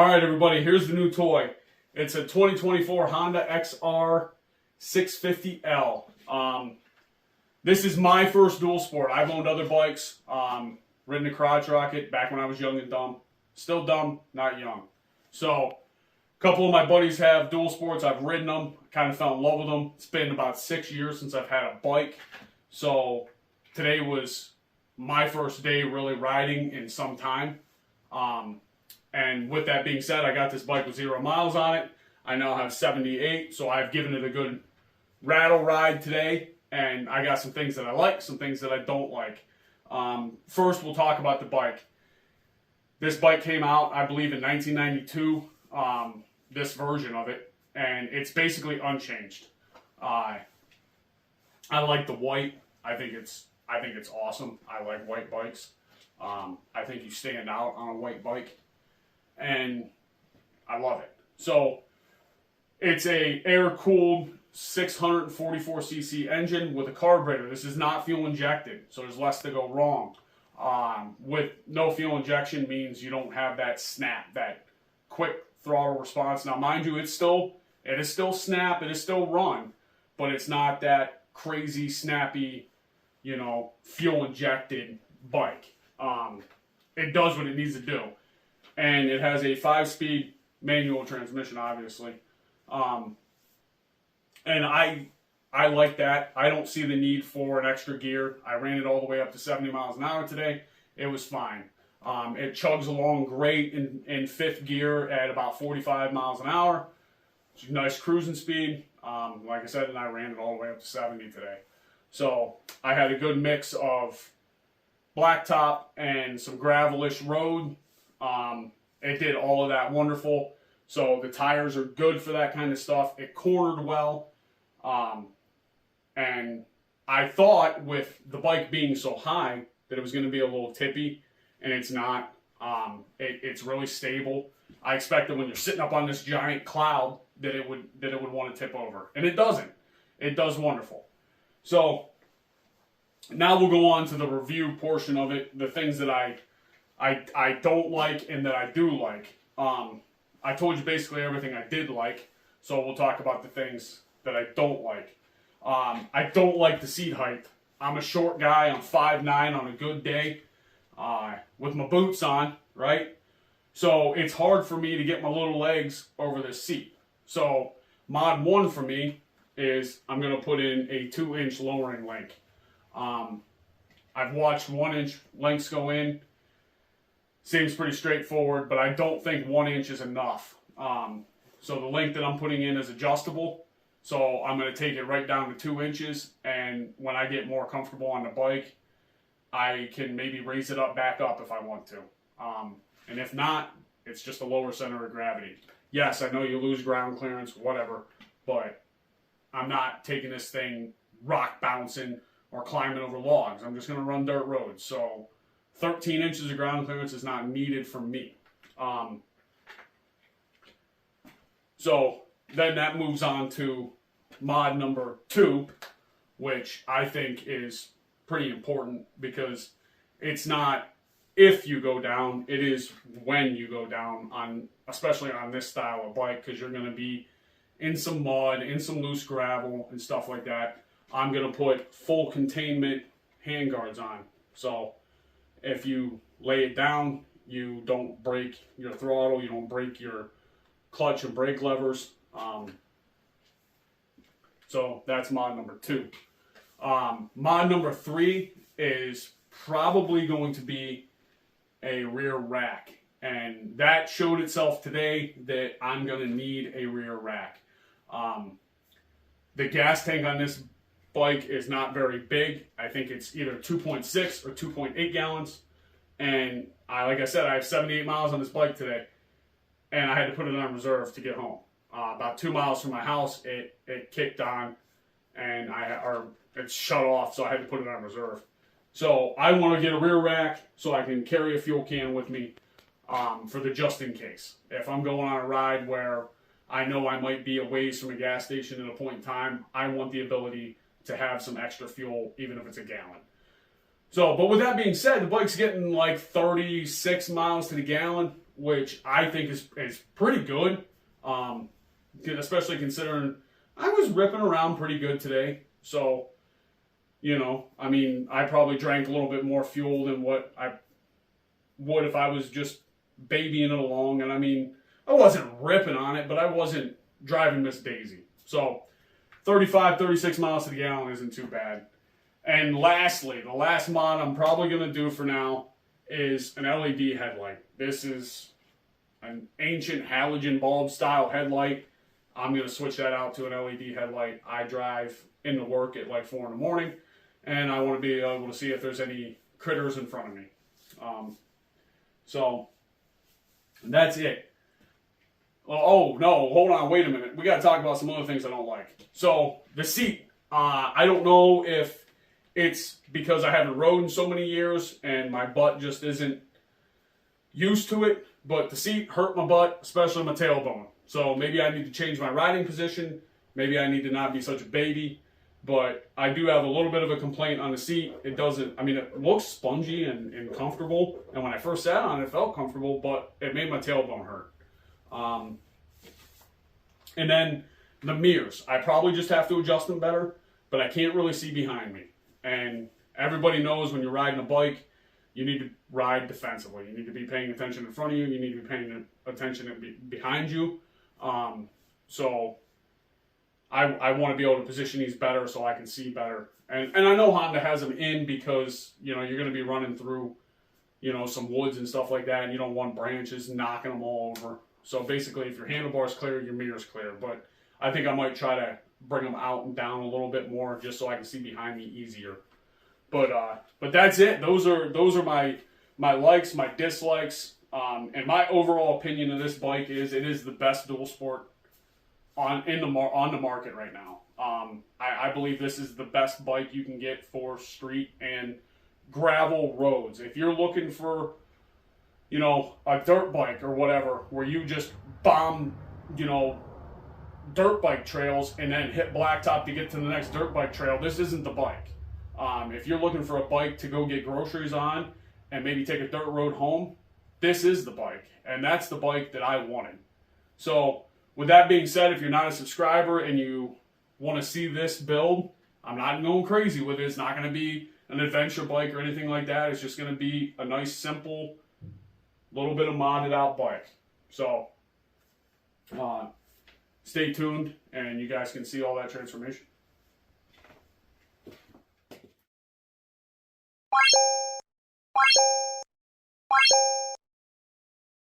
Alright everybody, here's the new toy. It's a 2024 Honda XR650L. This is my first dual sport. I've owned other bikes, ridden a crotch rocket back when I was young and dumb. Still dumb, not young. So, a couple of my buddies have dual sports. I've ridden them, kind of fell in love with them. It's been about 6 years since I've had a bike. So, today was my first day really riding in some time. And with that being said, I got this bike with 0 miles on it. I now have 78, so I've given it a good rattle ride today. And I got some things that I like, some things that I don't like. First, we'll talk about the bike. This bike came out, I believe, in 1992, this version of it. And it's basically unchanged. I like the white. I think it's awesome. I like white bikes. I think you stand out on a white bike. And I love it. So it's a air-cooled 644cc engine with a carburetor. This is not fuel injected, so there's less to go wrong. With no fuel injection means you don't have that snap, that quick throttle response. Now, mind you, it is still snap, it is still run, but it's not that crazy snappy, fuel injected bike. It does what it needs to do. And it has a 5-speed manual transmission, obviously. And I like that. I don't see the need for an extra gear. I ran it all the way up to 70 miles an hour today. It was fine. It chugs along great in 5th gear at about 45 miles an hour. It's a nice cruising speed. Like I said, and I ran it all the way up to 70 today. So I had a good mix of blacktop and some gravelish road. It did all of that wonderful. So the tires are good for that kind of stuff. It cornered well. And I thought with the bike being so high that it was going to be a little tippy, and it's not. It's really stable. I expected when you're sitting up on this giant cloud that it would want to tip over, and it doesn't. It does wonderful. So now we'll go on to the review portion of it. The things that I don't like and that I do like. I told you basically everything I did like, so we'll talk about the things that I don't like. I don't like the seat height. I'm a short guy. I'm 5'9" on a good day with my boots on, right? So it's hard for me to get my little legs over this seat. So mod 1 for me is I'm going to put in a 2-inch lowering link. I've watched 1-inch links go in. Seems pretty straightforward, but I don't think 1 inch is enough. So the link that I'm putting in is adjustable. So I'm going to take it right down to 2 inches. And when I get more comfortable on the bike, I can maybe raise it back up if I want to. And if not, it's just a lower center of gravity. Yes, I know you lose ground clearance, whatever, but I'm not taking this thing rock bouncing or climbing over logs. I'm just going to run dirt roads. So 13 inches of ground clearance is not needed for me. So then that moves on to mod number 2, which I think is pretty important because it's not if you go down, it is when you go down, especially on this style of bike, because you're going to be in some mud, in some loose gravel and stuff like that. I'm going to put full containment handguards on. So if you lay it down, you don't break your throttle, you don't break your clutch and brake levers. So that's mod number 2. Mod number 3 is probably going to be a rear rack. And that showed itself today that I'm going to need a rear rack. The gas tank on this bike is not very big. I think it's either 2.6 or 2.8 gallons. And like I said, I have 78 miles on this bike today. And I had to put it on reserve to get home. About 2 miles from my house, it kicked on and it shut off, so I had to put it on reserve. So I want to get a rear rack so I can carry a fuel can with me for the just in case. If I'm going on a ride where I know I might be a ways from a gas station at a point in time, I want the ability to have some extra fuel, even if it's a gallon. So, but with that being said, the bike's getting like 36 miles to the gallon, which I think is pretty good, especially considering I was ripping around pretty good today. So, you know, I mean, I probably drank a little bit more fuel than what I would if I was just babying it along. And I mean, I wasn't ripping on it, but I wasn't driving Miss Daisy. So 35, 36 miles to the gallon isn't too bad. And lastly, the last mod I'm probably going to do for now is an LED headlight. This is an ancient halogen bulb style headlight. I'm going to switch that out to an LED headlight. I drive into work at like 4 in the morning, and I want to be able to see if there's any critters in front of me. So that's it. Oh, no, hold on, wait a minute. We got to talk about some other things I don't like. So the seat, I don't know if it's because I haven't rode in so many years and my butt just isn't used to it, but the seat hurt my butt, especially my tailbone. So maybe I need to change my riding position. Maybe I need to not be such a baby. But I do have a little bit of a complaint on the seat. It doesn't, I mean, it looks spongy and comfortable. And when I first sat on it, it felt comfortable, but it made my tailbone hurt. And then the mirrors. I probably just have to adjust them better, but I can't really see behind me. And everybody knows when you're riding a bike, you need to ride defensively. You need to be paying attention in front of you. You need to be paying attention behind you. So I want to be able to position these better so I can see better. And I know Honda has them in because, you know, you're going to be running through, you know, some woods and stuff like that, and you don't want branches knocking them all over. So basically, if your handlebar's clear, your mirror's clear. But I think I might try to bring them out and down a little bit more just so I can see behind me easier. But that's it. Those are my likes, my dislikes, and my overall opinion of this bike is it is the best dual sport on the market right now. I believe this is the best bike you can get for street and gravel roads. If you're looking for, you know, a dirt bike or whatever, where you just bomb, you know, dirt bike trails and then hit blacktop to get to the next dirt bike trail, this isn't the bike. If you're looking for a bike to go get groceries on and maybe take a dirt road home, this is the bike. And that's the bike that I wanted. So with that being said, if you're not a subscriber and you want to see this build, I'm not going crazy with it. It's not going to be an adventure bike or anything like that. It's just going to be a nice, simple, little bit of modded out bike. So stay tuned and you guys can see all that transformation.